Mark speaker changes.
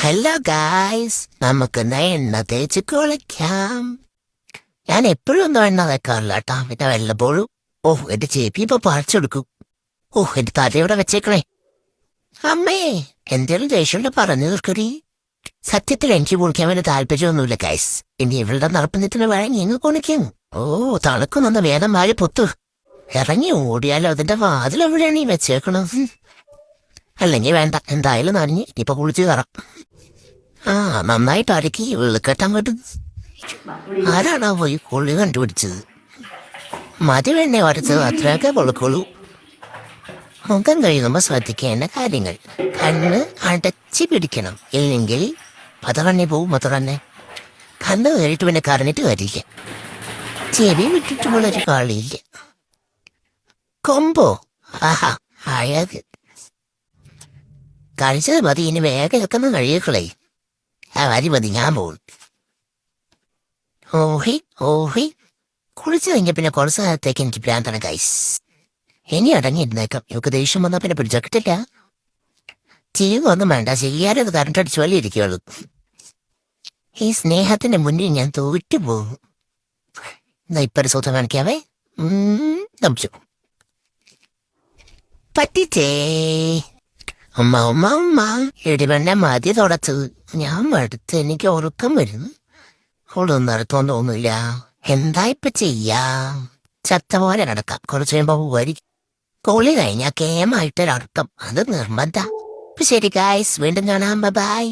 Speaker 1: Hello guys, നമുക്കിന്ന് എണ്ണ തേച്ച് കുളിക്കാം. ഞാൻ എപ്പോഴും ഒന്നും എണ്ണ തേക്കാറില്ല കേട്ടാ, പിന്നെ വല്ലപ്പോഴും. എന്റെ ചേപ്പി ഇപ്പൊ പറിച്ചെടുക്കും. എന്റെ തലയോടെ വെച്ചേക്കണേ. അമ്മേ, എന്തേലും ദേഷ്യമുള്ള പറഞ്ഞു തീർക്കടി. സത്യത്തിൽ എനിക്ക് കുളിക്കാൻ വേണ്ടി താല്പര്യമൊന്നുമില്ല ഗൈസ്. ഇനി ഇവളുടെ നടപ്പന്നത്തിന് വഴങ്ങി ഇങ്ങ് കുളിക്കും. തണുക്കുന്നൊന്ന് വേദം വാരി പൊത്തു. ഇറങ്ങി ഓടിയാലോ അതിന്റെ വാതിലെവിടെയാണ് ഈ വെച്ചേക്കണത്? അല്ലെങ്കിൽ വേണ്ട, എന്തായാലും നനഞ്ഞ് ഇനിയിപ്പൊ കുളിച്ച് കയറാം. നന്നായിട്ട് അരക്കി വെളുക്കെട്ടാൻ പറ്റും. ആരാണോ പോയി കൊള്ളി കണ്ടുപിടിച്ചത്? മതി വെണ്ണ വരച്ചത് അത്രയൊക്കെ കൊളുക്കുള്ളൂ. മുഖം കഴിയുമ്പോ ശ്രദ്ധിക്കേണ്ട കാര്യങ്ങൾ: കണ്ണ് അടച്ച് പിടിക്കണം, ഇല്ലെങ്കിൽ പതറന്നെ പോവും. തന്നെ കണ്ണ് കയറിയിട്ട് പിന്നെ കറഞ്ഞിട്ട് വരില്ല. ചെവി വിട്ടിട്ടുള്ളൊരു കളിയില്ല. കൊമ്പോ അഴക് കഴിച്ചത് മതി. ഇനി വേഗം വെക്കുന്ന കഴിയക്കളേ. വരി മതി, ഞാൻ പോകും. കുളിച്ചു കഴിഞ്ഞ പിന്നെ കുറച്ച് നേരത്തേക്ക് എനിക്ക് ഭ്രാന്താണ് ഗൈസ്. ഇനി അടങ്ങിയിരുന്നേക്കാം. ഇവക്ക് ദേഷ്യം വന്നാൽ പിന്നെ പിടിച്ചക്കിട്ടില്ല. ചെയ്യുകയൊന്നും വേണ്ട, ചെയ്യാനത് കറണ്ട് അടിച്ചു പോലെ ഇരിക്കുള്ളൂ. ഈ സ്നേഹത്തിന്റെ മുന്നിൽ ഞാൻ തോറ്റു പോകും. എന്നാ ഇപ്പൊ ഒരു സൂത്രം കാണിക്കാവേ. നമിച്ചു പറ്റിച്ചേ. ഇടിവെണ്ണ മതി തുടച്ചത്. ഞാൻ മടുത്ത്, എനിക്ക് ഉറക്കം വരുന്നു. അവളൊന്നും നടത്തോന്ന് തോന്നില്ല. എന്താ ഇപ്പൊ ചെയ്യാ? ചത്ത പോലെ കിടക്കാം. കുറച്ച് കഴിയുമ്പോ വരി കോളി കഴിഞ്ഞാൽ കേമായിട്ടൊരടക്കം. അത് നിർബന്ധ. ശരി ഗായ്സ്, വീണ്ടും കാണാം. ബൈ.